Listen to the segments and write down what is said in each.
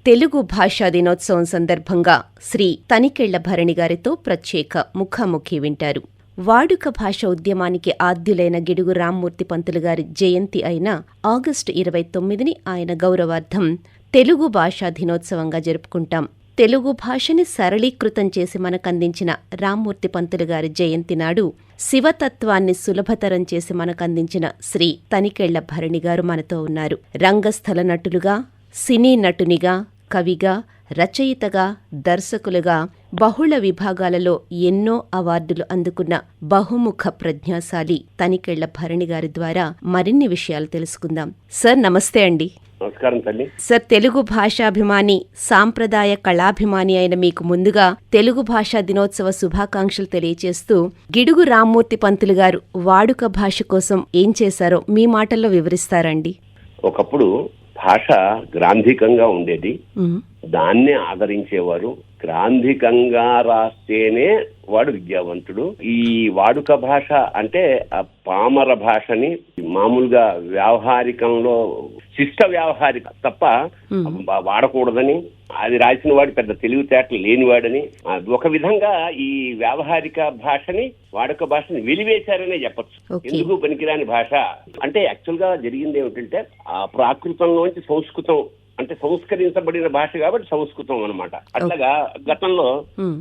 తెలుగు భాషా దినోత్సవం సందర్భంగా శ్రీ తనికెళ్ల భరణి గారితో ప్రత్యేక ముఖాముఖి వింటారు. వాడుక భాష ఉద్యమానికి ఆద్యులైన గిడుగు రామ్మూర్తి పంతులు గారి జయంతి అయిన ఆగస్టు 29ని ఆయన గౌరవార్థం తెలుగు భాషా దినోత్సవంగా జరుపుకుంటాం. తెలుగు భాషని సరళీకృతం చేసి మనకందించిన రామ్మూర్తి పంతులు గారి జయంతి నాడు శివతత్వాన్ని సులభతరం చేసి మనకందించిన శ్రీ తనికెళ్ల భరణి గారు మనతో ఉన్నారు. రంగస్థల నటులుగా, సినీ నటునిగా, కవిగా, రచయితగా, దర్శకులుగా బహుళ విభాగాలలో ఎన్నో అవార్డులు అందుకున్న బహుముఖ ప్రజ్ఞాశాలి తనికెళ్ల భరణి గారి ద్వారా మరిన్ని విషయాలు తెలుసుకుందాం. సార్ నమస్తే అండి. నమస్కారం తల్లి. సార్, తెలుగు భాషాభిమాని, సాంప్రదాయ కళాభిమాని అయిన మీకు ముందుగా తెలుగు భాషా దినోత్సవ శుభాకాంక్షలు తెలియచేస్తూ, గిడుగు రామ్మూర్తి పంతులు గారు వాడుక భాష కోసం ఏం చేశారో మీ మాటల్లో వివరిస్తారండి? ఒకప్పుడు భాష గ్రాంధికంగా ఉండేది, దాన్నే ఆదరించేవారు. గ్రాంధికంగా రాస్తేనే వాడు విద్యావంతుడు. ఈ వాడుక భాష అంటే ఆ పామర భాషని మామూలుగా వ్యావహారికంలో శిష్ట వ్యావహారిక తప్ప వాడకూడదని, అది రాసిన వాడు పెద్ద తెలివితేటలు లేనివాడని, ఒక విధంగా ఈ వ్యావహారిక భాషని వాడుక భాషని వెలివేశారనే చెప్పచ్చు. ఎందుకు పనికిరాని భాష అంటే యాక్చువల్ గా జరిగింది ఏమిటంటే, ఆ ప్రాకృతంలోంచి సంస్కృతం అంటే సంస్కరించబడిన భాష కాబట్టి సంస్కృతం అన్నమాట. అట్లాగా గతంలో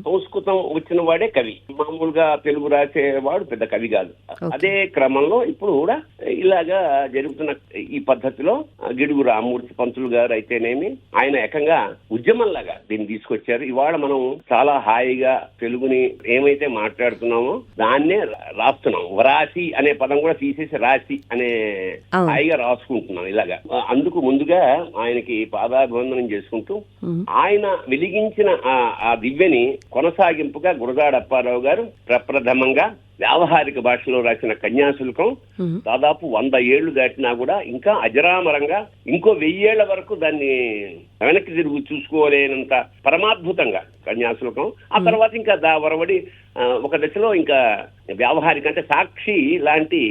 సంస్కృతం వచ్చిన వాడే కవి, మామూలుగా తెలుగు రాసేవాడు పెద్ద కవి కాదు. అదే క్రమంలో ఇప్పుడు కూడా ఇలాగా జరుగుతున్న ఈ పద్ధతిలో గిడుగు రామ్మూర్తి పంతులు గారు అయితేనేమి, ఆయన ఏకంగా ఉద్యమంలాగా దీన్ని తీసుకొచ్చారు. ఇవాళ మనం చాలా హాయిగా తెలుగుని ఏమైతే మాట్లాడుతున్నామో దాన్నే రాస్తున్నాం. వ్రాసి అనే పదం కూడా తీసేసి రాసి అనే హాయిగా రాసుకుంటున్నాం. ఇలాగా అందుకు ముందుగా ఆయనకి పాదాభివందనం చేసుకుంటూ, ఆయన వెలిగించిన ఆ దివ్యని కొనసాగింపుగా గురజాడ అప్పారావు గారు ప్రప్రథమంగా వ్యావహారిక భాషలో రాసిన కన్యాశుల్కం దాదాపు 100 ఏళ్లు దాటినా కూడా ఇంకా అజరామరంగా ఇంకో 1000 ఏళ్ల వరకు దాన్ని వెనక్కి తిరిగి చూసుకోలేనంత పరమాద్భుతంగా కన్యాశుల్కం. ఆ తర్వాత ఇంకా వరవడి ఒక దశలో ఇంకా వ్యావహారిక అంటే సాక్షి లాంటి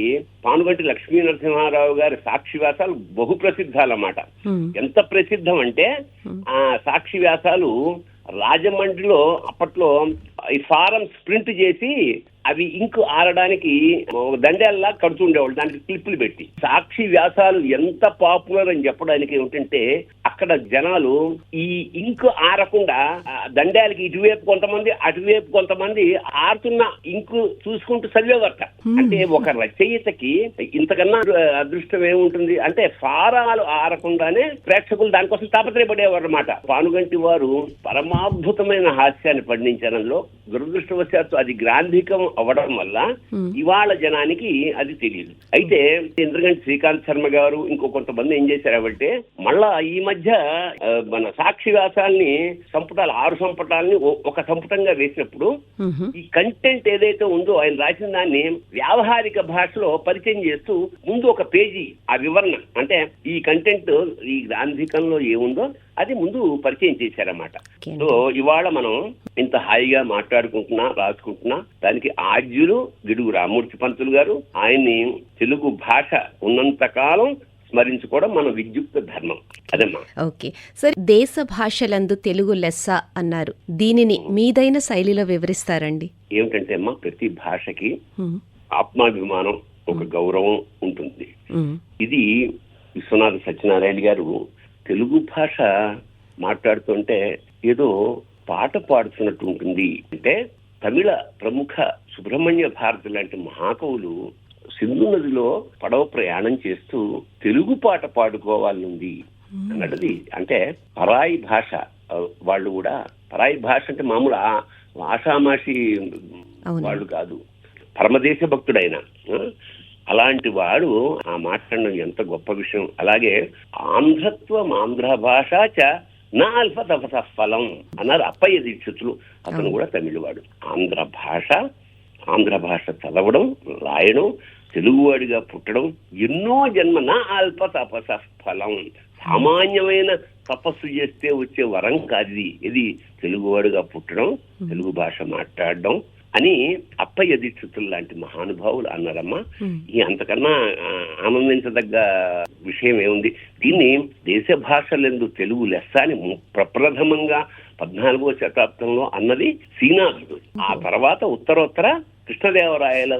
పానుగంటి లక్ష్మీ నరసింహారావు గారి సాక్షి వ్యాసాలు బహు ప్రసిద్ధాలన్నమాట. ఎంత ప్రసిద్ధం అంటే ఆ సాక్షి వ్యాసాలు రాజమండ్రిలో అప్పట్లో ఈ ఫారమ్స్ ప్రింట్ చేసి అవి ఇంకు ఆరడానికి దండేల్లా కడుతుండేవాళ్ళు, దానికి క్లిప్పులు పెట్టి. సాక్షి వ్యాసాలు ఎంత పాపులర్ అని చెప్పడానికి ఏమిటంటే, అక్కడ జనాలు ఈ ఇంకు ఆరకుండా దండాలకి ఇటువైపు కొంతమంది, అటువైపు కొంతమంది ఆరుతున్న ఇంకు చూసుకుంటూ చదివేవారట. అంటే ఒక రచయితకి ఇంతకన్నా అదృష్టం ఏముంటుంది అంటే, ఫారాలు ఆరకుండానే ప్రేక్షకులు దానికోసం తాపత్రయపడేవారు అన్నమాట. పానుగంటి వారు పరమాద్భుతమైన హాస్యాన్ని పండించడంలో దురదృష్టవశాత్తు అది గ్రాంధికం అవ్వడం వల్ల ఇవాళ జనానికి అది తెలియదు. అయితే ఇంద్రగంటి శ్రీకాంత్ శర్మ గారు ఇంకో కొంతమంది ఏం చేశారంటే, మళ్ళా ఈ మధ్య మన సాక్షి వ్యాసాలని సంపుటాలు 6 సంపుటాలని ఒక సంపుటంగా వేసినప్పుడు ఈ కంటెంట్ ఏదైతే ఉందో ఆయన రాసిన దాన్ని వ్యావహారిక భాషలో పరిచయం చేస్తూ ముందు ఒక పేజీ ఆ వివరణ, అంటే ఈ కంటెంట్ ఈ గ్రాంధికంలో ఏముందో అది ముందు పరిచయం చేశారన్నమాట. సో ఇవాళ మనం ఇంత హాయిగా మాట్లాడుకుంటున్నా, రాసుకుంటున్నా, దానికి ఆద్యులు గిడుగు రామ్మూర్తి పంతులు గారు. ఆయన్ని తెలుగు భాష ఉన్నంత కాలం స్మరించుకోవడం మన విద్యుక్త ధర్మం. అదమ్మా. ఓకే సార్, దేశ భాషలందు తెలుగు లెస్స అన్నారు. దీనిని మీదైన శైలిలో వివరిస్తారండి? ఏమిటంటే అమ్మా, ప్రతి భాషకి ఆత్మాభిమానం, ఒక గౌరవం ఉంటుంది. ఇది విశ్వనాథ సత్యనారాయణ గారు తెలుగు భాష మాట్లాడుతుంటే ఏదో పాట పాడుతున్నట్టు ఉంటుంది. అంటే తమిళ ప్రముఖ సుబ్రహ్మణ్య భారతి లాంటి మహాకవులు సింధు నదిలో పడవ ప్రయాణం చేస్తూ తెలుగు పాట పాడుకోవాలనుంది అన్నది. అంటే పరాయి భాష వాళ్ళు కూడా, పరాయి భాష అంటే మామూలు ఆషామాషి వాళ్ళు కాదు, పరమదేశ భక్తుడైన అలాంటి వాడు ఆ మాట్లాడడం ఎంత గొప్ప విషయం. అలాగే ఆంధ్రత్వం ఆంధ్ర భాష చ నా అల్పతపస ఫలం అన్నారు అప్పయ్య దీక్షితులు. అతను కూడా తమిళవాడు. ఆంధ్ర భాష చదవడం, రాయడం, తెలుగువాడిగా పుట్టడం, ఎన్నో జన్మ నా అల్ప తపస ఫలం. సామాన్యమైన తపస్సు చేస్తే వచ్చే వరం కాదు ఇది తెలుగువాడిగా పుట్టడం, తెలుగు భాష మాట్లాడడం. అని అప్పయ్య దీక్షితులు లాంటి మహానుభావులు అన్నారమ్మా. ఈ అంతకన్నా ఆనందించదగ్గ విషయం ఏముంది? దీన్ని దేశ భాషలందు తెలుగు లెస్స అని ప్రప్రథమంగా 14వ శతాబ్దంలో అన్నది శ్రీనాథుడు. ఆ తర్వాత ఉత్తరోత్తర కృష్ణదేవరాయలు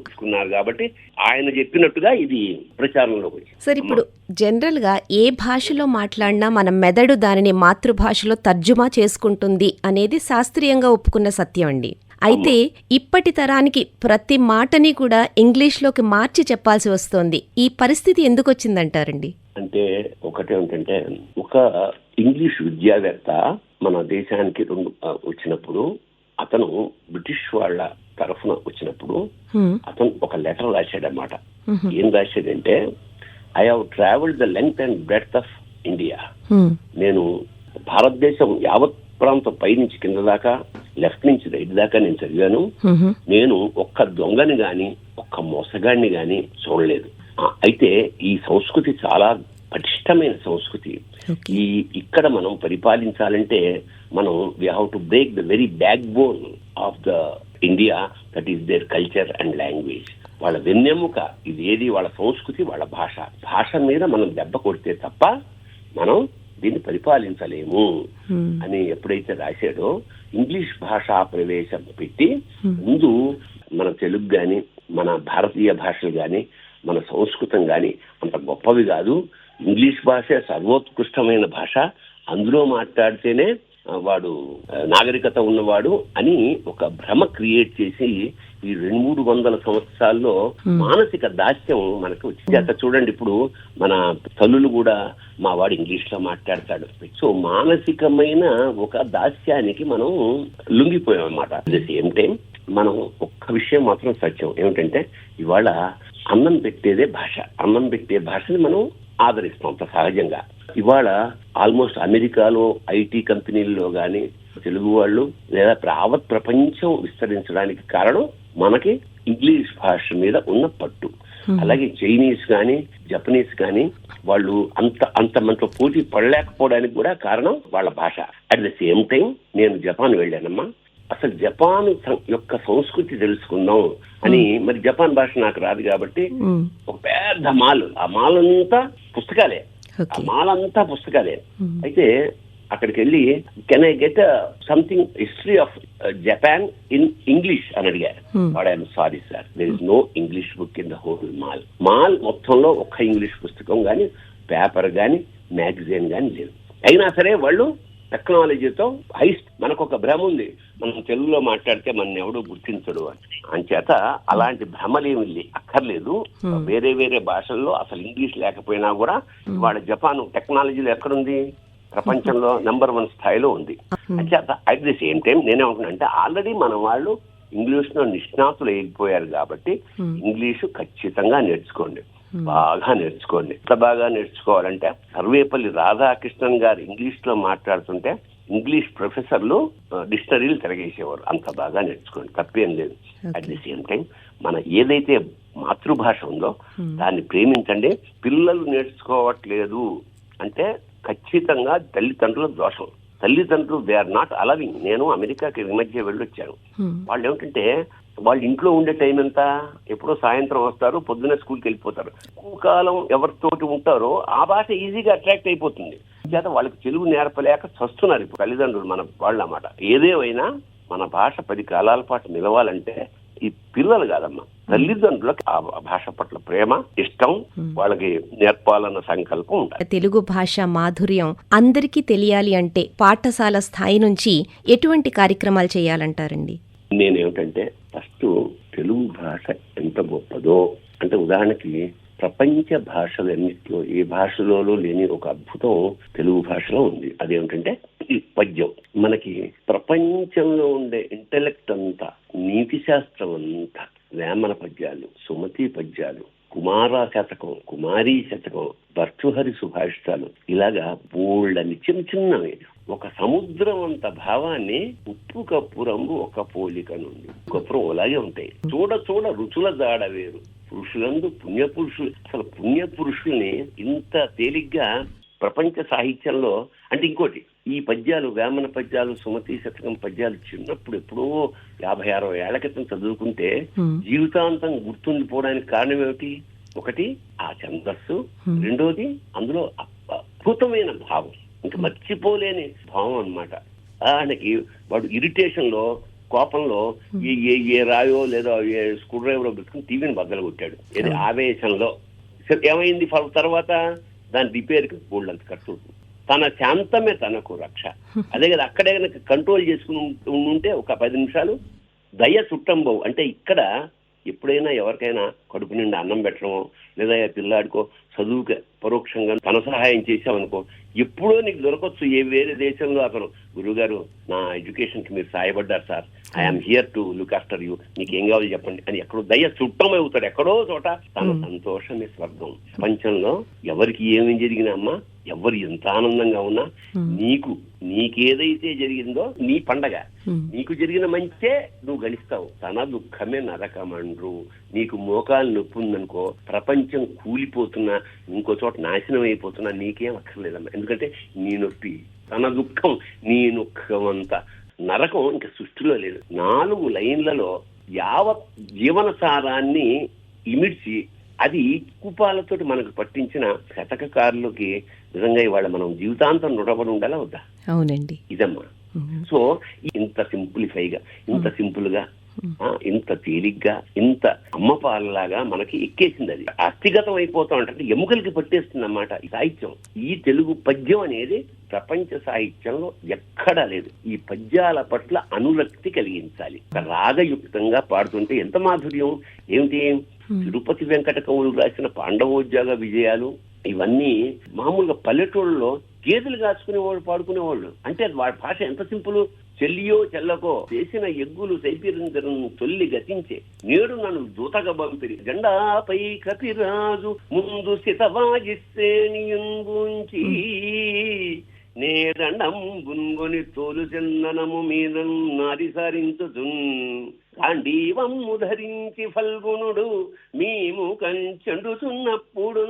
తీసుకున్నారు కాబట్టి ఆయన చెప్పినట్టుగా ఇది ప్రచారంలోకి వచ్చింది. సార్, ఇప్పుడు జనరల్ గా ఏ భాషలో మాట్లాడినా మన మెదడు దానిని మాతృభాషలో తర్జుమా చేసుకుంటుంది అనేది శాస్త్రీయంగా ఒప్పుకున్న సత్యం అండి. అయితే ఇప్పటి తరానికి ప్రతి మాటని కూడా ఇంగ్లీష్లోకి మార్చి చెప్పాల్సి వస్తోంది. ఈ పరిస్థితి ఎందుకు వచ్చిందంటారండి? అంటే ఒకటే ఏంటంటే, ఒక ఇంగ్లీష్ విద్యావేత్త మన దేశానికి వచ్చినప్పుడు, అతను బ్రిటిష్ వాళ్ళ తరఫున వచ్చినప్పుడు అతను ఒక లెటర్ రాశాడనమాట. ఏం రాశాడంటే, I have travelled the length and breadth of India. నేను భారతదేశం యావత్ ప్రాంతం పై నుంచి కింద దాకా, లెఫ్ట్ నుంచి రైట్ దాకా నేను చదివాను. నేను ఒక్క దొంగని గాని ఒక్క మోసగాడిని గాని చూడలేదు. అయితే ఈ సంస్కృతి చాలా పటిష్టమైన సంస్కృతి. ఇక్కడ మనం పరిపాలించాలంటే మనం we have to break the very back bone of the India, that is their culture and language. వాళ్ళ వెన్నెముక ఇది ఏది? వాళ్ళ సంస్కృతి, వాళ్ళ భాష. భాష మీద మనం దెబ్బ కొడితే తప్ప మనం దీన్ని పరిపాలించలేము అని ఎప్పుడైతే రాశాడో, ఇంగ్లీష్ భాషా ప్రవేశం పెట్టి ముందు మన తెలుగు గాని, మన భారతీయ భాషలు గాని, మన సంస్కృతం గాని అంత గొప్పవి కాదు. ఇంగ్లీష్ భాష సర్వోత్కృష్టమైన భాష, అందులో మాట్లాడితేనే వాడు నాగరికత ఉన్నవాడు అని ఒక భ్రమ క్రియేట్ చేసి ఈ 200-300 సంవత్సరాల్లో మానసిక దాస్యం మనకు వచ్చేట. చూడండి, ఇప్పుడు మన తల్లులు కూడా మా వాడు ఇంగ్లీష్ లో మాట్లాడతాడు. సో మానసికమైన ఒక దాస్యానికి మనం లొంగిపోయాం అన్నమాట. అట్ ద సేమ్ టైం మనం ఒక్క విషయం మాత్రం సత్యం ఏమిటంటే, ఇవాళ అన్నం పెట్టేదే భాష. అన్నం పెట్టే భాషని మనం ఆదరిస్తాం అంత సహజంగా. ఇవాళ ఆల్మోస్ట్ అమెరికాలో ఐటీ కంపెనీల్లో గాని తెలుగు వాళ్ళు లేదా యావత్ ప్రపంచం విస్తరించడానికి కారణం మనకి ఇంగ్లీష్ భాష మీద ఉన్న పట్టు. అలాగే చైనీస్ గాని జపనీస్ గాని వాళ్ళు అంత మనతో పోటీ పడలేకపోవడానికి కూడా కారణం వాళ్ళ భాష. అట్ ద సేమ్ టైం నేను జపాన్ వెళ్ళానమ్మా. అసలు జపాన్ యొక్క సంస్కృతి తెలుసుకుందాం అని, మరి జపాన్ భాష నాకు రాదు కాబట్టి ఒక పెద్ద మాల్, ఆ మాల్ అంతా పుస్తకాలే, ఆ మాల్ అంతా పుస్తకాలే. అయితే అక్కడికి వెళ్ళి, can I get something history of Japan in English అని అడిగారు. వాడు, I'm sorry sir, there is no English book in the whole mall. Mall మొత్తంలో ఒక్క ఇంగ్లీష్ పుస్తకం గాని, పేపర్ గాని, మ్యాగజైన్ గాని లేదు. అయినా సరే వాళ్ళు టెక్నాలజీతో మనకు ఒక భ్రమ ఉంది, మనం తెలుగులో మాట్లాడితే మన ఎవడు గుర్తించడు అని. అంచేత అలాంటి భ్రమలేమి అక్కర్లేదు. వేరే వేరే భాషల్లో అసలు ఇంగ్లీష్ లేకపోయినా కూడా వాళ్ళ జపాన్ టెక్నాలజీలో ఎక్కడుంది? ప్రపంచంలో నెంబర్ 1 స్థాయిలో ఉంది. అంచేత అట్ ది సేమ్ టైం నేనేమంటున్నా అంటే, ఆల్రెడీ మన వాళ్ళు ఇంగ్లీష్ లో నిష్ణాతులు అయిపోయారు కాబట్టి ఇంగ్లీషు ఖచ్చితంగా నేర్చుకోండి, బాగా నేర్చుకోండి. ఎంత బాగా నేర్చుకోవాలంటే, సర్వేపల్లి రాధాకృష్ణన్ గారు ఇంగ్లీష్ లో మాట్లాడుతుంటే ఇంగ్లీష్ ప్రొఫెసర్లు డిక్షనరీలు తిరగేసేవారు. అంత బాగా నేర్చుకోండి, తప్పేం లేదు. అట్ ది సేమ్ టైం మన ఏదైతే మాతృభాష ఉందో దాన్ని ప్రేమించండి. పిల్లలు నేర్చుకోవట్లేదు అంటే ఖచ్చితంగా తల్లిదండ్రుల దోషం. తల్లిదండ్రులు దే ఆర్ నాట్ అలవింగ్. నేను అమెరికాకి ఈ మధ్య వెళ్ళొచ్చాను. వాళ్ళు ఏమిటంటే, వాళ్ళు ఇంట్లో ఉండే టైం ఎంత? ఎప్పుడో సాయంత్రం వస్తారు, పొద్దున్న స్కూల్కి వెళ్ళిపోతారు. ఎక్కువ కాలం ఎవరితోటి ఉంటారో ఆ భాష ఈజీగా అట్రాక్ట్ అయిపోతుంది. చేత వాళ్ళకి తెలుగు నేర్పలేక చస్తున్నారు ఇప్పుడు తల్లిదండ్రులు, మన వాళ్ళు అన్నమాట. ఏదేమైనా మన భాష 10 కాలాల పాటు నిలవాలంటే ఈ పిల్లలు కాదమ్మా, తల్లిదండ్రులకు ఆ భాష పట్ల ప్రేమ, ఇష్టం, వాళ్ళకి నేర్పాలన్న సంకల్పం ఉండాలి. తెలుగు భాష మాధుర్యం అందరికీ తెలియాలి అంటే పాఠశాల స్థాయి నుంచి ఎటువంటి కార్యక్రమాలు చేయాలంటారండి? నేనేమిటంటే, ఫస్ట్ తెలుగు భాష ఎంత గొప్పదో అంటే, ఉదాహరణకి ప్రపంచ భాషలన్నిటిలో ఏ భాషలోనూ లేని ఒక అద్భుతం తెలుగు భాషలో ఉంది. అదేమిటంటే ఈ పద్యం. మనకి ప్రపంచంలో ఉండే ఇంటెలెక్ట్ అంతా, నీతి శాస్త్రం అంతా, వేమన పద్యాలు, సుమతి పద్యాలు, కుమార శతకం, కుమారీ శతకం, భర్తృహరి సుభాషితాలు, ఇలాగా బోల్డని చిన్నవి ఒక సముద్రం అంత భావాన్ని ఉప్పు కప్పురంబు ఒక పోలిక నుండి కప్పురం అలాగే ఉంటాయి. చూడ చూడ రుచుల జాడ వేరు పురుషులందు పుణ్యపురుషులు. అసలు పుణ్యపురుషుల్ని ఇంత తేలిగ్గా ప్రపంచ సాహిత్యంలో అంటే ఇంకోటి, ఈ పద్యాలు వేమన పద్యాలు, సుమతి శతకం పద్యాలు చిన్నప్పుడు ఎప్పుడో 50-60 ఏళ్ల క్రితం చదువుకుంటే జీవితాంతం గుర్తుండిపోవడానికి కారణం ఏమిటి? ఒకటి ఆ ఛందస్సు, రెండోది అందులో అద్భుతమైన భావం, ఇంకా మర్చిపోలేని భావం అన్నమాట. ఆయనకి వాడు ఇరిటేషన్ లో, కోపంలో ఏ రాయో లేదా ఏ స్క్రూ డ్రైవర్ పెట్టుకుని టీవీని బద్దలు కొట్టాడు. ఏది ఆవేశంలో. ఏమైంది తర్వాత? దాని రిపేర్కి గోల్డ్ ఖర్చు అవుతుంది. తన శాంతమే తనకు రక్ష. అదే కదా, అక్కడే కనుక కంట్రోల్ చేసుకుని ఉంటే ఒక 10 నిమిషాలు దయ చుట్టంబవు. అంటే ఇక్కడ ఎప్పుడైనా ఎవరికైనా కడుపు నిండా అన్నం పెట్టడమో లేదా పిల్లాడికో చదువుకి పరోక్షంగా తన సహాయం చేసామనుకో, ఎప్పుడో నీకు దొరకవచ్చు. వేరే దేశంలో అతను, గురువుగారు నా ఎడ్యుకేషన్ కి మీరు సహాయపడ్డారు sir, I'm here to look after you, మీకు ఏం కావాలి చెప్పండి అని ఎక్కడో దయ చుట్టం అవుతాడు. ఎక్కడో చోట తన సంతోషమే స్వర్గం. ప్రపంచంలో ఎవరికి ఏమి జరిగినా అమ్మా, ఎవరు ఎంత ఆనందంగా ఉన్నా నీకేదైతే జరిగిందో నీ పండగ, నీకు జరిగిన మంచే నువ్వు గణిస్తావు. తన దుఃఖమే నరకమండ్రు. నీకు మోకాలు నొప్పి ఉందనుకో, ప్రపంచం కూలిపోతున్నా, ఇంకో చోట నాశనం అయిపోతున్నా నీకేం అక్కర్లేదమ్మా. ఎందుకంటే నీ నొప్పి, తన దుఃఖం, నీ దుఃఖం అంతా నరకం ఇంకా సృష్టిలో లేదు. 4 లైన్లలో యావత్ జీవన సారాన్ని ఇమిడ్చి అది కూపాలతోటి మనకు పట్టించిన శతకకారులకి నిజంగా ఇవాళ మనం జీవితాంతం రుణపడి ఉండాలా వద్దా? అవునండి, ఇదమ్మా. సో ఇంత సింప్లిఫైగా, ఇంత సింపుల్ గా, ఇంత తేలిగ్గా, ఇంత అమ్మపాలలాగా మనకి ఎక్కేసింది. అది అస్థిగతం అయిపోతా అంటే ఎముకలకి పట్టేస్తుంది అన్నమాట ఈ సాహిత్యం. ఈ తెలుగు పద్యం అనేది ప్రపంచ సాహిత్యంలో ఎక్కడా లేదు. ఈ పద్యాల పట్ల అనురక్తి కలిగించాలి. రాగయుక్తంగా పాడుతుంటే ఎంత మాధుర్యం! ఏమిటి, తిరుపతి వెంకట కవులు రాసిన పాండవోద్యోగ విజయాలు ఇవన్నీ మామూలుగా పల్లెటూళ్ళలో గేదెలు కాచుకునేవాళ్ళు పాడుకునేవాళ్ళు. అంటే వాడి భాష ఎంత సింపుల్. చెల్లియో చెల్లకో చేసిన ఎగ్గులు సైపిరిందరం తొల్లి గతించే, నేడు నన్ను దూతగా పంపిరి జెండాపై కపిరాజు ముందు సితవాజిస్తేనియుంచి నేదండం బున్గొని తోలు చందనము మీద నారిసారించుచున్ గాంధీవమ్ము ధరించి ఫల్గునుడు మేము కంచెండుచున్నప్పుడు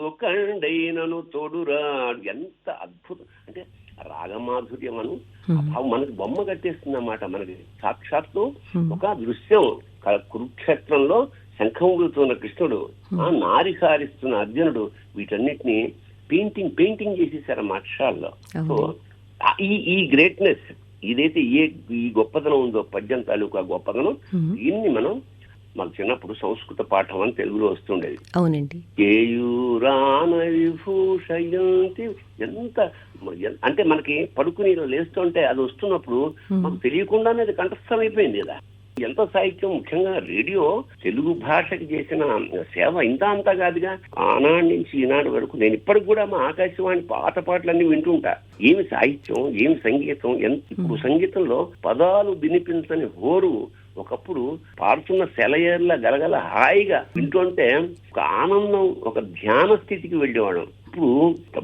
ఒకండైనను తోడురాడు. ఎంత అద్భుతం! అంటే రాగమాధుర్యం అను మనకి బొమ్మ కట్టేస్తుంది అన్నమాట. మనకి సాక్షాత్తు ఒక దృశ్యం. కురుక్షేత్రంలో శంఖముగుతున్న కృష్ణుడు, నారి సారిస్తున్న అర్జునుడు, వీటన్నిటిని పెయింటింగ్ చేసేసారన్నమాట అక్షరాల్లో. సో ఈ గ్రేట్నెస్ ఇదైతే ఈ గొప్పదనం ఉందో పద్యం తాలూకా గొప్పదనం, దీన్ని మనం మాకు చిన్నప్పుడు సంస్కృత పాఠం అని తెలుగులో వస్తుండేది. అవునండి. ఎంత అంటే మనకి పడుకుని లేస్తుంటే అది వస్తున్నప్పుడు మాకు తెలియకుండానే అది కంఠస్థం అయిపోయింది కదా. ఎంత సాహిత్యం, ముఖ్యంగా రేడియో తెలుగు భాషకి చేసిన సేవ ఇంత అంతా కాదుగా. ఆనాడు నుంచి ఈనాడు వరకు నేను ఇప్పటికి కూడా మా ఆకాశవాణి పాత పాటలన్నీ వింటుంటా. ఏమి సాహిత్యం, ఏమి సంగీతం! ఇప్పుడు సంగీతంలో పదాలు వినిపించని హోరు ఒకప్పుడు పాడుతున్న సెలయేర్ల గలగల హాయిగా వింటుంటే ఒక ఆనందం, ఒక ధ్యాన స్థితికి వెళ్ళేవాళ్ళం. ఇప్పుడు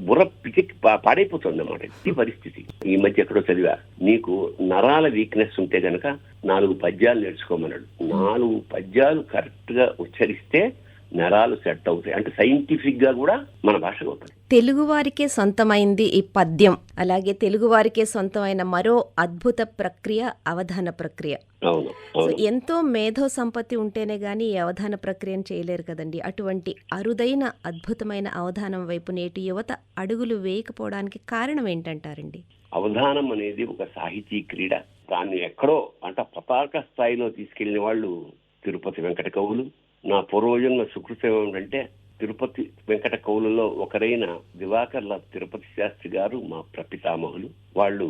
బుర్ర పిచ్చెక్కి పాడైపోతుంది అన్నమాట ఈ పరిస్థితి. ఈ మధ్య ఎక్కడో చదివా, నీకు నరాల వీక్నెస్ ఉంటే గనక 4 పద్యాలు నేర్చుకోమన్నాడు. 4 పద్యాలు కరెక్ట్ గా ఉచ్చరిస్తే నరాలు సెట్ అవుతాయి. అంటే సైంటిఫిక్ గా కూడా మన భాష అవుతుంది. తెలుగు వారికే సొంతమైంది ఈ పద్యం. అలాగే తెలుగు వారికే సొంతమైన మరో అద్భుత ప్రక్రియ అవధాన ప్రక్రియ. ఎంతో మేధో సంపత్తి ఉంటేనే గాని ఈ అవధాన ప్రక్రియను చేయలేరు కదండి. అటువంటి అరుదైన అద్భుతమైన అవధానం వైపు నేటి యువత అడుగులు వేయకపోవడానికి కారణం ఏంటంటారండి? అవధానం అనేది ఒక సాహితీ క్రీడ. దాన్ని ఎక్కడో అంటే పతాక స్థాయిలో తీసుకెళ్లిన వాళ్ళు తిరుపతి వెంకట కవులు. నా పూర్వజన్మ సుకృతం ఏంటంటే తిరుపతి వెంకట కవులలో ఒకరైన దివాకర్ల తిరుపతి శాస్త్రి గారు మా ప్రపితామహులు. వాళ్ళు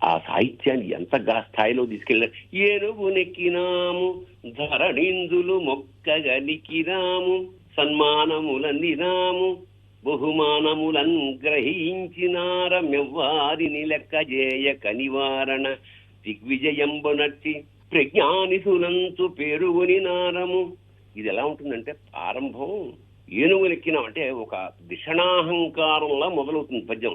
ఆ సాహిత్యాన్ని ఎంత స్థాయిలో తీసుకెళ్ళారు. ఏనుగు నెక్కినాము ధరణిందులు మొక్కగా నికినాము సన్మానములందినాము బహుమానములన్ గ్రహించినారమెవ్వారిని లెక్క చేయక నివారణ దిగ్విజయంబునర్చి ప్రజ్ఞానిసునంచు పేరుగుని నారము. ఇది ఎలా ఉంటుందంటే ఆరంభం ఏనుగు నెక్కినాం అంటే ఒక దిషణాహంకారంలా మొదలవుతుంది పద్యం.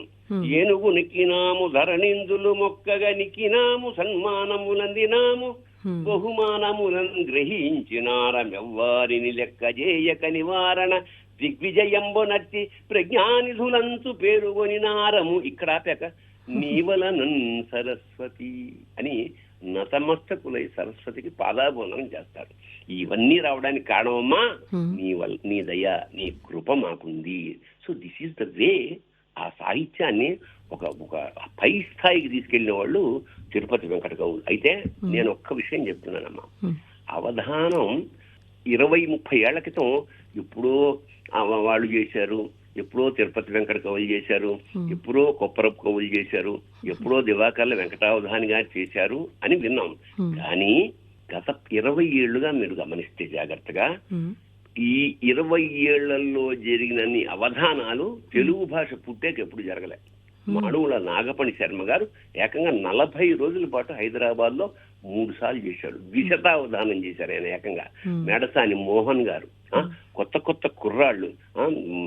ఏనుగు నెక్కినాము ధరణిందులు మొక్కగా నిక్కినాము సన్మానములందినాము బహుమానములను గ్రహించినారమెవ్వారిని లెక్క చేయక నివారణ దిగ్విజయంబునర్చి ప్రజ్ఞానిధులంచు పేరుగొని నారము. ఇక్కడ ఆపాక నీవలనన్ సరస్వతి అని నతమస్తకులై సరస్వతికి పాదాభివందనం చేస్తారు. ఇవన్నీ రావడానికి కారణమమ్మా నీ దయ, నీ కృప మాకుంది. So this is the way. ఆ సాహిత్యాన్ని ఒక పై స్థాయికి తీసుకెళ్లిన వాళ్ళు తిరుపతి వెంకట కవులు. అయితే నేను ఒక్క విషయం చెప్తున్నానమ్మా, అవధానం 20-30 ఏళ్ల క్రితం ఎప్పుడో వాళ్ళు చేశారు, ఎప్పుడో తిరుపతి వెంకట కవులు చేశారు, ఎప్పుడో కొప్పరపు కవులు చేశారు, ఎప్పుడో దివాకర్ల వెంకటావధాని గారు చేశారు అని విన్నాం. కానీ గత 20 ఏళ్లుగా మీరు గమనిస్తే జాగ్రత్తగా, ఈ 20 ఏళ్లలో జరిగినన్ని అవధానాలు తెలుగు భాష పుట్టేకి ఎప్పుడు జరగలే. మాడుగుల నాగపణి శర్మ గారు ఏకంగా 40 రోజుల పాటు హైదరాబాద్ లో 3 సార్లు చేశాడు. ద్విశతావధానం చేశారు ఆయన ఏకంగా. మేడసాని మోహన్ గారు, కొత్త కుర్రాళ్ళు,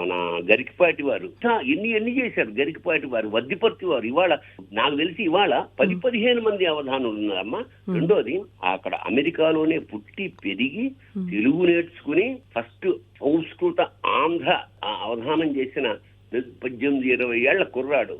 మన గరికపాటి వారు, ఎన్ని చేశారు. గరికపాటి వారు, వద్దిపర్తి వారు. ఇవాళ నాకు తెలిసి ఇవాళ 10-15 మంది అవధానులు ఉన్నారమ్మా. రెండోది, అక్కడ అమెరికాలోనే పుట్టి పెరిగి తెలుగు నేర్చుకుని ఫస్ట్ సంస్కృత ఆంధ్ర అవధానం చేసిన 18-20 ఏళ్ల కుర్రాడు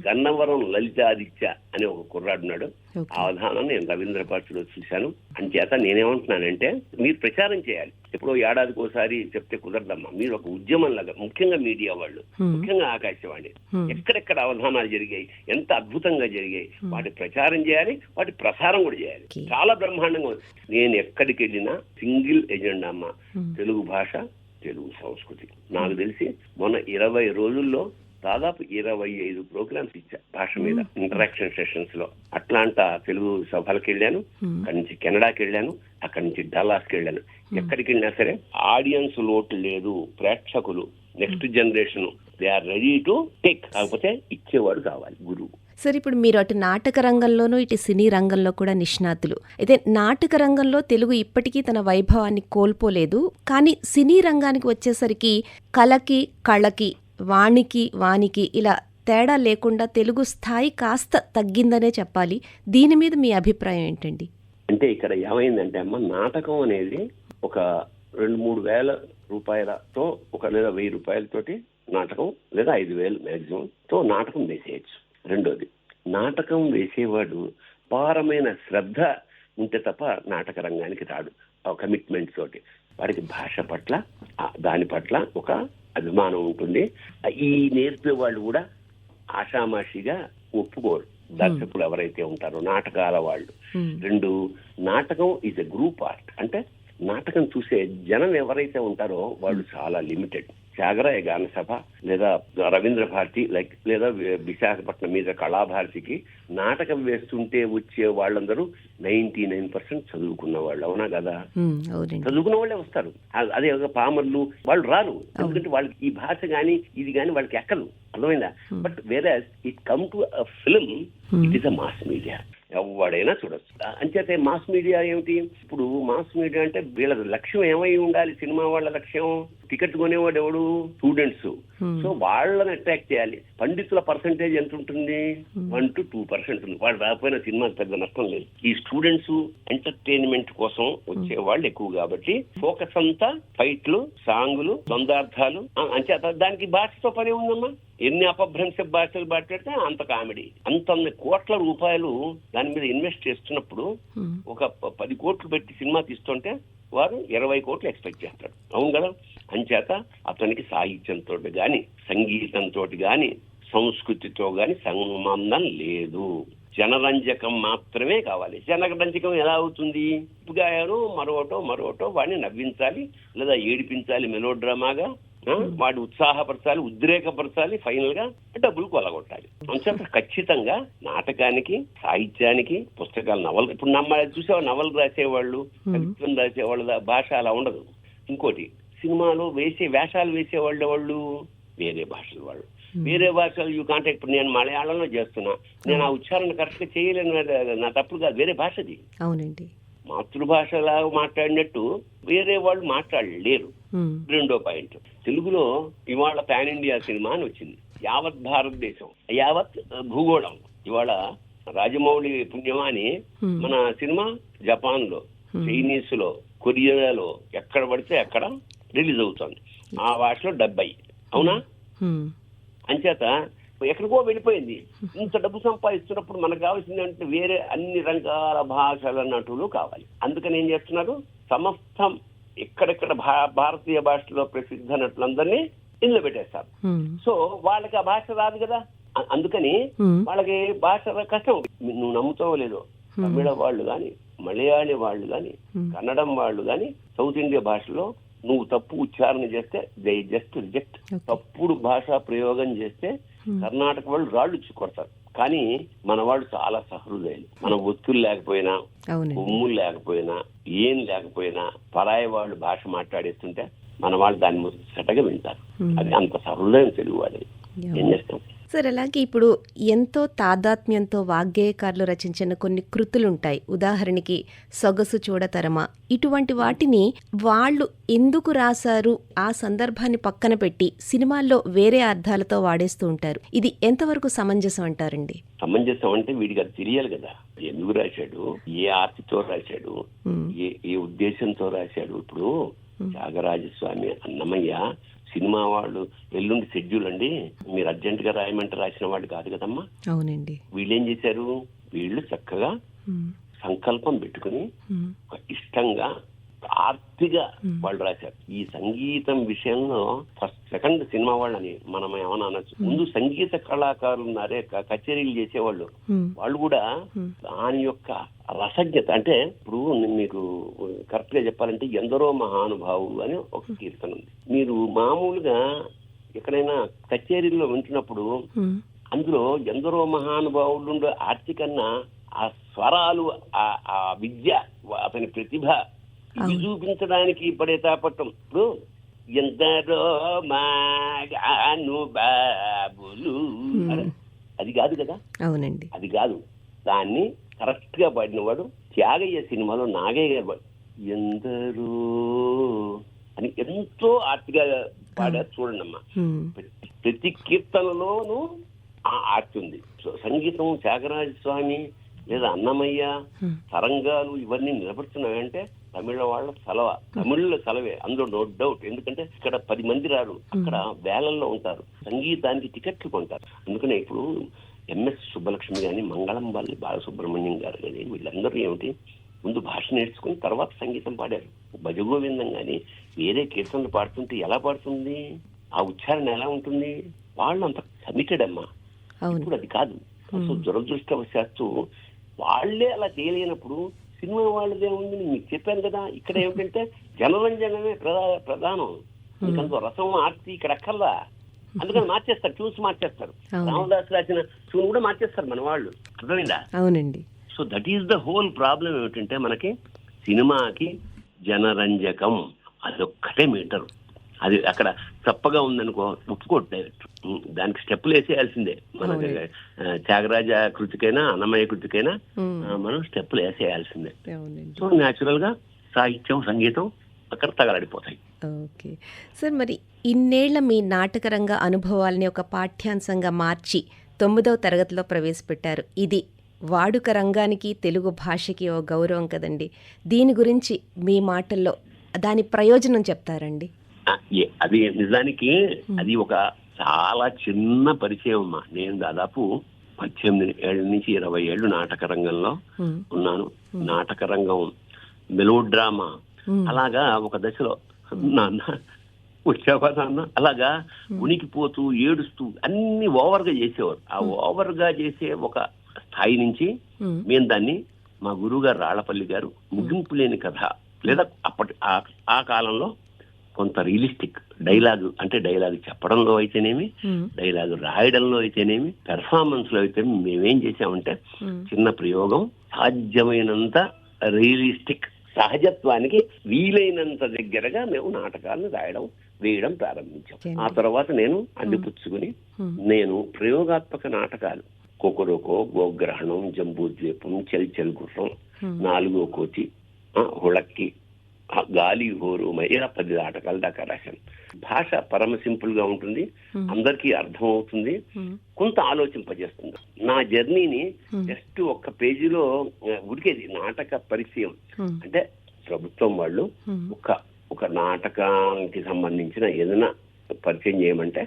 గన్నవరం లలితాదిత్య అనే ఒక కుర్రాడు ఉన్నాడు. ఆ అవధానం నేను రవీంద్ర భారతిలో చూశాను. అంచేత నేనేమంటున్నానంటే, మీరు ప్రచారం చేయాలి. ఎప్పుడో ఏడాదికోసారి చెప్తే కుదరదమ్మా. మీరు ఒక ఉద్యమం లాగా, ముఖ్యంగా మీడియా వాళ్ళు, ముఖ్యంగా ఆకాశవాణి, ఎక్కడెక్కడ అవధానాలు జరిగాయి, ఎంత అద్భుతంగా జరిగాయి, వాటి ప్రచారం చేయాలి, వాటి ప్రసారం కూడా చేయాలి. చాలా బ్రహ్మాండంగా ఉంది. నేను ఎక్కడికి వెళ్ళినా సింగిల్ ఎజెండా అమ్మా, తెలుగు భాష, తెలుగు సంస్కృతి. నాకు తెలిసి మొన్న 20 రోజుల్లో దాదాపు 25 ప్రోగ్రామ్స్ ఇచ్చా భాష మీద, ఇంటరాక్షన్ సెషన్స్ లో. అట్లాంటా తెలుగు సభలకు వెళ్ళాను, అక్కడి నుంచి కెనడాకి వెళ్ళాను, అక్కడి నుంచి డల్లాస్కి వెళ్ళాను. ఎక్కడికి వెళ్ళినా సరే ఆడియన్స్ లోటు లేదు, ప్రేక్షకులు next generation they are ready to take. కాకపోతే ఇచ్చేవాడు కావాలి, గురువు. సార్, ఇప్పుడు మీరు అటు నాటక రంగంలోనూ ఇటు సినీ రంగంలో కూడా నిష్ణాతులు. అయితే నాటక రంగంలో తెలుగు ఇప్పటికీ తన వైభవాన్ని కోల్పోలేదు. కానీ సినీ రంగానికి వచ్చేసరికి కళకి కళకి, వానికి ఇలా తేడా లేకుండా తెలుగు స్థాయి కాస్త తగ్గిందనే చెప్పాలి. దీని మీద మీ అభిప్రాయం ఏంటండి? అంటే ఇక్కడ ఏమైందంటే అమ్మ, నాటకం అనేది ఒక 2-3 వేల రూపాయలతో, లేదా 1000 రూపాయలతోటి నాటకం, లేదా 5000 మ్యాక్సిమం తో నాటకం వేసేయచ్చు. రెండోది, నాటకం వేసేవాడు పారమైన శ్రద్ధ ఉంటే తప్ప నాటక రంగానికి రాడు. కమిట్మెంట్ తోటి వాడికి భాష పట్ల, దాని పట్ల ఒక అభిమానం ఉంటుంది. ఈ నేర్పే వాళ్ళు కూడా ఆషామాషిగా ఒప్పుకోరు, దర్శకులు ఎవరైతే ఉంటారో, నాటకాల వాళ్ళు. రెండు, నాటకం ఈజ్ ఎ గ్రూప్ ఆర్ట్. అంటే నాటకం చూసే జనం ఎవరైతే ఉంటారో వాళ్ళు చాలా లిమిటెడ్. త్యాగరాయ గాన సభ, లేదా రవీంద్ర భారతి, లేదా విశాఖపట్నం మీద కళాభారతికి నాటకం వేస్తుంటే వచ్చే వాళ్ళందరూ 99% చదువుకున్న వాళ్ళు. అవునా కదా? చదువుకున్న వాళ్ళే వస్తారు. అదే పామర్లు వాళ్ళు రారు, ఎందుకంటే వాళ్ళకి ఈ భాష గాని ఇది గాని వాళ్ళకి ఎక్కదు. అర్థమైందా? బట్ వేరే it come to a film, it is a mass media. ఎవడైనా చూడొచ్చు. అంచేతే మాస్ మీడియా ఏమిటి? ఇప్పుడు మాస్ మీడియా అంటే వీళ్ళ లక్ష్యం ఏమై ఉండాలి? సినిమా వాళ్ళ లక్ష్యం టికెట్ కొనేవాడు ఎవడు? స్టూడెంట్స్. సో వాళ్ళని అట్రాక్ట్ చేయాలి. పండితుల పర్సంటేజ్ ఎంత ఉంటుంది? 1-2% ఉంది. వాళ్ళు రాకపోయినా సినిమాకి పెద్ద నష్టం లేదు. ఈ స్టూడెంట్స్ ఎంటర్టైన్మెంట్ కోసం వచ్చే వాళ్ళు ఎక్కువ కాబట్టి ఫోకస్ అంతా ఫైట్లు, సాంగులు, ద్వందార్థాలు. అంచేత దానికి భాషతో పని ఉందమ్మా. ఎన్ని అపభ్రంశ భాషలు మాట్లాడితే అంత కామెడీ. అంత కోట్ల రూపాయలు దాని మీద ఇన్వెస్ట్ చేస్తున్నప్పుడు ఒక 10 కోట్లు పెట్టి సినిమా తీస్తుంటే వారు 20 కోట్లు ఎక్స్పెక్ట్ చేస్తాడు. అవును కదా? అంచేత అతనికి సాహిత్యంతో గాని, సంగీతంతో గాని, సంస్కృతితో గాని సంబంధం లేదు. జనరంజకం మాత్రమే కావాలి. జనరంజకం ఎలా అవుతుంది? గాయారు మరోటో వాడిని నవ్వించాలి, లేదా ఏడిపించాలి మెలోడ్రామాగా, వాడు ఉత్సాహపరచాలి, ఉద్రేకపరచాలి, ఫైనల్ గా డబ్బులు కొలగొట్టాలి. అంచేత ఖచ్చితంగా నాటకానికి, సాహిత్యానికి, పుస్తకాలు, నవలు, ఇప్పుడు చూసావా నవలు రాసేవాళ్ళు, కవిత్వం రాసేవాళ్ళు భాష అలా ఉండదు. ఇంకోటి, సినిమాలో వేషాలు వేసేవాళ్ళు వాళ్ళు వేరే భాషల వాళ్ళు. వేరే భాషలు యూ కాంటాక్ట్. ఇప్పుడు నేను మలయాళంలో చేస్తున్నా, నేను ఆ ఉచ్చారణ కరెక్ట్ గా చేయలేను, నా తప్పుడు కాదు, వేరే భాషది. అవునండి. మాతృభాషలా మాట్లాడినట్టు వేరే వాళ్ళు మాట్లాడలేరు. రెండో పాయింట్, తెలుగులో ఇవాళ పాన్ ఇండియా సినిమా అని వచ్చింది. యావత్ భారతదేశం, యావత్ భూగోళం. ఇవాళ రాజమౌళి పుణ్యమాని మన సినిమా జపాన్ లో, చైనీస్ లో, కొరియాలో ఎక్కడ పడితే అక్కడ రిలీజ్ అవుతుంది. ఆ భాషలో 70. అవునా? అంచేత ఎక్కడికో వెళ్ళిపోయింది. ఇంత డబ్బు సంపాదిస్తున్నప్పుడు మనకు కావాల్సింది అంటే వేరే అన్ని రంగాల భాషల నటులు కావాలి. అందుకని ఏం చేస్తున్నారు, సమస్తం ఎక్కడెక్కడ భారతీయ భాషలో ప్రసిద్ధ నటులందరినీ ఇందులో పెట్టేస్తారు. సో వాళ్ళకి ఆ భాష రాదు కదా, అందుకని వాళ్ళకి భాష కష్టం. నువ్వు నమ్ముతావో లేదో, తమిళ వాళ్ళు గాని, మలయాళీ వాళ్ళు గాని, కన్నడం వాళ్ళు గాని సౌత్ ఇండియా భాషలో నువ్వు తప్పు ఉచ్చారణ చేస్తే దే జస్ట్ రిజెక్ట్. తప్పుడు భాషా ప్రయోగం చేస్తే కర్ణాటక వాళ్ళు రాళ్ళు కొడతారు. కానీ మన వాళ్ళు చాలా సహృదయులు. మన ఒత్తులు లేకపోయినా, కొమ్ములు లేకపోయినా, ఏం లేకపోయినా పరాయి వాళ్ళు భాష మాట్లాడేస్తుంటే మన వాళ్ళు దాన్ని ముచ్చటగా వింటారు. అది అంత సహృదయం తెలుగు వాళ్ళు. ఏం చేస్తాం సార్? అలాగే ఇప్పుడు ఎంతో తాదాత్మ్యంతో వాగ్గేయకారులు రచించిన కొన్ని కృతులుంటాయి. ఉదాహరణకి సొగసు చూడతరమా, ఇటువంటి వాటిని వాళ్ళు ఎందుకు రాశారు ఆ సందర్భాన్ని పక్కన పెట్టి సినిమాల్లో వేరే అర్థాలతో వాడేస్తూ ఉంటారు. ఇది ఎంతవరకు సమంజసం అంటారండి? సమంజసం అంటే వీడికి అది తెలియాలి కదా, ఎందుకు రాశాడు, ఏ ఆర్తితో రాశాడు, ఏ ఉద్దేశంతో రాశాడు. ఇప్పుడు త్యాగరాజస్వామి, అన్నమయ్య సినిమా వాళ్ళు ఎల్లుండి షెడ్యూల్ అండి మీరు అర్జెంట్ గా రాయమంటే రాసిన వాళ్ళు కాదు కదమ్మా. అవునండి. వీళ్ళేం చేశారు, వీళ్ళు చక్కగా సంకల్పం పెట్టుకుని ఇష్టంగా ఆర్తిగా వాళ్ళు రాశారు. ఈ సంగీతం విషయంలో ఫస్ట్ సెకండ్ సినిమా వాళ్ళని మనం ఏమన్నా అనొచ్చు. ముందు సంగీత కళాకారులు ఉన్నారే, కచేరీలు చేసేవాళ్ళు, వాళ్ళు కూడా దాని యొక్క రసజ్ఞత అంటే, ఇప్పుడు మీకు కరెక్ట్ గా చెప్పాలంటే ఎందరో మహానుభావులు అని ఒక కీర్తన ఉంది. మీరు మామూలుగా ఎక్కడైనా కచేరీల్లో వింటున్నప్పుడు అందులో ఎందరో మహానుభావులు ఉండే ఆర్తి కన్నా ఆ స్వరాలు, ఆ విద్య, అతని ప్రతిభ ఇది చూపించడానికి పడే తాపట్టం. ఇప్పుడు ఎందరో మానుభావులు అది కాదు కదా. అవునండి, అది కాదు. దాన్ని కరెక్ట్ గా పాడినవాడు త్యాగయ్య సినిమాలో నాగయ్య గారు. ఎందరో అని ఎంతో ఆర్తిగా పాడారు చూడండి అమ్మా. ప్రతి కీర్తనలోనూ ఆ ఆర్తి ఉంది. సంగీతం త్యాగరాజ స్వామి లేదా అన్నమయ్య తరంగాలు ఇవన్నీ నిలబడుతున్నాయంటే తమిళ వాళ్ళ సలవ, తమిళ సలవే, అందులో నో డౌట్. ఎందుకంటే ఇక్కడ 10 మంది రారు, అక్కడ వేలల్లో ఉంటారు, సంగీతానికి టికెట్లు కొంటారు. అందుకనే ఇప్పుడు ఎంఎస్ సుబ్బలక్ష్మి గాని, మంగళం వాళ్ళ బాలసుబ్రహ్మణ్యం గారు కానీ వీళ్ళందరూ ఏమిటి, ముందు భాష నేర్చుకుని తర్వాత సంగీతం పాడారు. భజగోవిందం గాని వేరే కీర్తనలు పాడుతుంటే ఎలా పాడుతుంది, ఆ ఉచ్చారణ ఎలా ఉంటుంది, వాళ్ళు అంత కమిటెడ్ అమ్మా. ఇప్పుడు అది కాదు. అసలు దురదృష్టవశాత్తు వాళ్లే అలా చేయలేనప్పుడు సినిమా వాళ్ళదే ఉంది. మీకు చెప్పాను కదా, ఇక్కడ ఏమిటంటే జనరంజనమే ప్రధానం. ఎందుకంటే రసం ఆర్తి ఇక్కడ అక్కర్లా. అందుకని మార్చేస్తారు, ట్యూన్స్ మార్చేస్తారు. రామదాస్ రాసిన ట్యూన్ కూడా మార్చేస్తారు మన వాళ్ళు. అర్థమైందా? అవునండి. So that is the whole problem. ఏమిటంటే మనకి సినిమాకి జనరంజకం అదొక్కటే మీటరు. అది అక్కడ తప్పగా ఉందనుకో ఒప్పుకోడు డైరెక్ట్. దానికి స్టెప్పులు వేసేయాల్సిందే. మనకి త్యాగరాజ కృతికైనా అన్నమయ్య కృతికైనా మనం స్టెప్పులు వేసేయాల్సిందే. సో న్యాచురల్ గా సాహిత్యం, సంగీతం అక్కడ తగలడిపోతాయి. ఓకే సార్, మరి ఇన్నేళ్ల మీ నాటకరంగ అనుభవాల్ని ఒక పాఠ్యాంశంగా మార్చి 9వ తరగతిలో ప్రవేశపెట్టారు. ఇది వాడుక రంగానికి, తెలుగు భాషకి ఓ గౌరవం కదండి. దీని గురించి మీ మాటల్లో దాని ప్రయోజనం చెప్తారండి? అది నిజానికి అది ఒక చాలా చిన్న పరిచయం అమ్మా. నేను దాదాపు 18 ఏళ్ల నుంచి 20 ఏళ్లు నాటక రంగంలో ఉన్నాను. నాటక రంగం, మెలోడ్రామా అలాగా ఒక దశలో నాన్న వచ్చావా నాన్న అలాగా ఉనికిపోతూ ఏడుస్తూ అన్ని ఓవర్గా చేసేవారు. ఆ ఓవర్గా చేసే ఒక స్థాయి నుంచి మేము దాన్ని మా గురువు గారు రాళ్లపల్లి గారు ముగింపు లేని కథ, లేదా అప్పటి ఆ కాలంలో కొంత రియలిస్టిక్ డైలాగ్, అంటే డైలాగ్ చెప్పడంలో అయితేనేమి, డైలాగ్ రాయడంలో అయితేనేమి, పెర్ఫార్మెన్స్ లో అయితే మేమేం చేసామంటే చిన్న ప్రయోగం, సాధ్యమైనంత రియలిస్టిక్, సహజత్వానికి వీలైనంత దగ్గరగా మేము నాటకాలను రాయడం, వేయడం ప్రారంభించాం. ఆ తర్వాత నేను అందిపుచ్చుకుని నేను ప్రయోగాత్మక నాటకాలు కొకరొకో, గోగ్రహణం, జంబూద్వీపం, చెల్ గుర్రం, 4వ కోతి, హుళక్కి, గాలి హోరుమయ్య 10 నాటకాలు దాకా రాశాను. భాష పరమ సింపుల్ గా ఉంటుంది, అందరికీ అర్థం అవుతుంది, కొంత ఆలోచింపజేస్తుంది. నా జర్నీని జస్ట్ ఒక్క పేజీలో ఉడికేది నాటక పరిచయం. అంటే ప్రభుత్వం వాళ్ళు ఒక ఒక నాటకానికి సంబంధించిన ఏదైనా పరిచయం చేయమంటే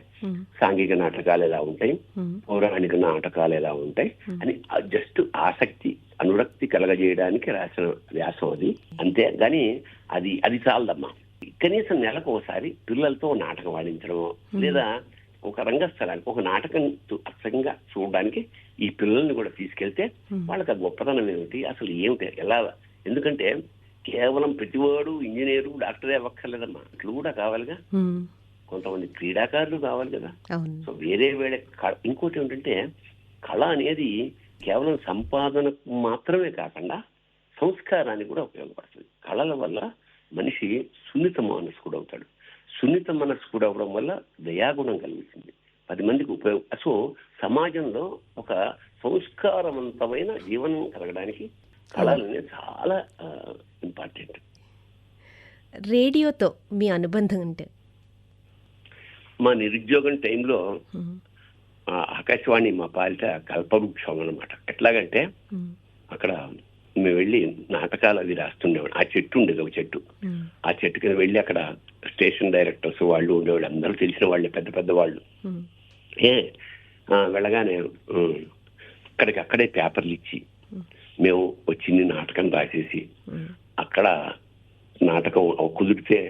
సాంఘిక నాటకాలు ఎలా ఉంటాయి, పౌరాణిక నాటకాలు ఎలా ఉంటాయి అని జస్ట్ ఆసక్తి అనురక్తి కలగజేయడానికి రాసిన వ్యాసం అది. అంతే కానీ అది చాలదమ్మా. కనీసం నెలకు ఒకసారి పిల్లలతో నాటకం ఆడించడమో లేదా ఒక రంగస్థలానికి ఒక నాటకం అచ్చంగా చూడడానికి ఈ పిల్లల్ని కూడా తీసుకెళ్తే వాళ్ళకి ఆ గొప్పతనం ఏమిటి, అసలు ఏమిటి, ఎలా. ఎందుకంటే కేవలం ప్రతివాడు ఇంజనీరు డాక్టరే అవ్వక్కర్లేదమ్మా, ఇట్లు కూడా కావాలిగా. కొంతమంది క్రీడాకారులు కావాలి కదా. సో వేరే ఇంకోటి ఏమిటంటే కళ అనేది కేవలం సంపాదనకు మాత్రమే కాకుండా సంస్కారానికి కూడా ఉపయోగపడుతుంది. కళల వల్ల మనిషి సున్నిత మనస్కుడు అవుతాడు. సున్నిత మనస్కుడు అవడం వల్ల దయాగుణం కలుగుతుంది, 10 మందికి ఉపయోగం. సో సమాజంలో ఒక సంస్కారవంతమైన జీవనం కలగడానికి కళలు అనేది చాలా ఇంపార్టెంట్. రేడియోతో మీ అనుబంధం అంటే? మా నిరుద్యోగం టైంలో ఆకాశవాణి మా పాలిట కల్పవృక్షం అనమాట. ఎట్లాగంటే అక్కడ మేము వెళ్ళి నాటకాలు అవి రాస్తుండేవాడు. ఆ చెట్టు ఉండేది, ఒక చెట్టు. ఆ చెట్టు కింద వెళ్ళి అక్కడ స్టేషన్ డైరెక్టర్స్ వాళ్ళు ఉండేవాళ్ళు, అందరూ తెలిసిన వాళ్ళే, పెద్ద పెద్ద వాళ్ళు. వెళ్ళగానే అక్కడే పేపర్లు ఇచ్చి మేము వచ్చింది నాటకం రాసేసి అక్కడ నాటకం కుదిరితే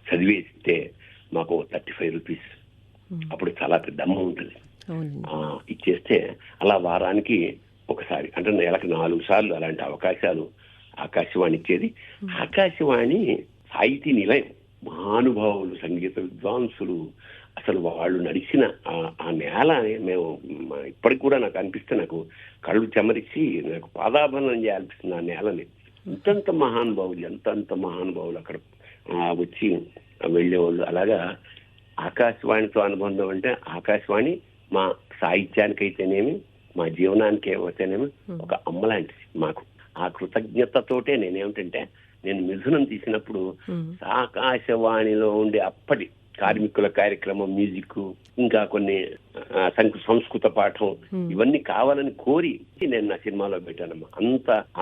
చదివేస్తే మాకు 35 రూపీస్, అప్పుడు చాలా పెద్ద అమౌంట్ అది, ఇచ్చేస్తే అలా వారానికి ఒకసారి అంటే నెలకు 4 సార్లు అలాంటి అవకాశాలు ఆకాశవాణి ఇచ్చేది. ఆకాశవాణి సాహితీ నిలయం, మహానుభావులు, సంగీత విద్వాంసులు, అసలు వాళ్ళు నడిచిన ఆ నేల మేము ఇప్పటికి కూడా నాకు అనిపిస్తే నాకు కళ్ళు చెమరిచి నాకు పాదాభరణం చేయాలనిపిస్తుంది ఆ నేలని. ఎంతంత మహానుభావులు అక్కడ వచ్చి వెళ్ళేవాళ్ళు. అలాగా ఆకాశవాణితో అనుబంధం అంటే ఆకాశవాణి మా సాహిత్యానికి అయితేనేమి మా జీవనానికి ఏమైతేనేమి ఒక అమ్మ లాంటిది మాకు. ఆ కృతజ్ఞతతోటే నేనేమిటంటే నేను మిథునం తీసినప్పుడు ఆకాశవాణిలో ఉండే అప్పటి కార్మికుల కార్యక్రమం, మ్యూజిక్, ఇంకా కొన్ని సంస్కృత పాఠం ఇవన్నీ కావాలని కోరి నేను నా సినిమాలో పెట్టానమ్మా.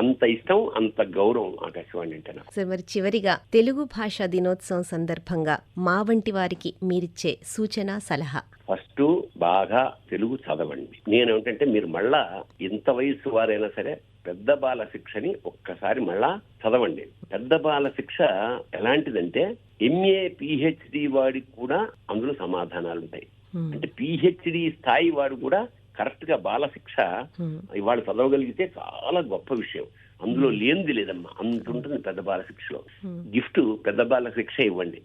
అంత ఇష్టం, అంత గౌరవం ఆకాశవాణి అంటే నాకు. సార్, మరి చివరిగా తెలుగు భాషా దినోత్సవం సందర్భంగా మా వంటి వారికి మీరిచ్చే సూచన, సలహా? ఫస్ట్ బాగా తెలుగు చదవండి. నేనేమిటంటే మీరు మళ్ళా ఎంత వయసు వారైనా సరే పెద్ద బాల శిక్షని ఒక్కసారి మళ్ళా చదవండి. పెద్ద బాల శిక్ష ఎలాంటిదంటే ఎంఏ పిహెచ్డి వాడికి కూడా అందులో సమాధానాలు ఉంటాయి. అంటే పిహెచ్డి స్థాయి వాడు కూడా కరెక్ట్ గా బాల శిక్ష ఇవాళ చదవగలిగితే చాలా గొప్ప విషయం. అందులో లేనిది లేదమ్మా, అంత ఉంటుంది పెద్ద బాల శిక్షలో. గిఫ్ట్ పెద్ద బాల శిక్ష ఇవ్వండి,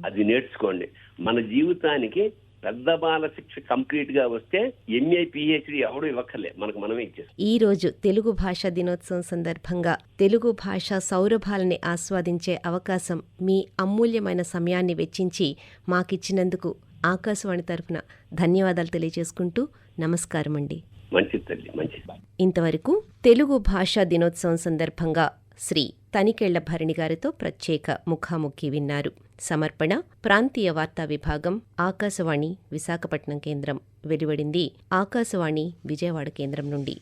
అది నేర్చుకోండి. మన జీవితానికి పెద్ద బాల శిక్ష కంప్లీట్ గా వస్తే ఎంఏ పిహెచ్డి ఎవడు ఇవ్వక్కర్లే, మనకు మనమే ఇచ్చేస్తాం. ఈ రోజు తెలుగు భాషా దినోత్సవం సందర్భంగా తెలుగు భాష సౌరభాలని ఆస్వాదించే అవకాశం, మీ అమూల్యమైన సమయాన్ని వెచ్చించి మాకిచ్చినందుకు ఆకాశవాణి తరఫున ధన్యవాదాలు తెలియజేసుకుంటూ నమస్కారం అండి. మంచిది తల్లి, మంచిది. ఇంతవరకు తెలుగు భాషా దినోత్సవం సందర్భంగా శ్రీ తనికెళ్ల భరణి గారితో ప్రత్యేక ముఖాముఖి విన్నారు. సమర్పణ ప్రాంతీయ వార్తా విభాగం, ఆకాశవాణి విశాఖపట్నం కేంద్రం. వెలువడింది ఆకాశవాణి విజయవాడ కేంద్రం నుండి.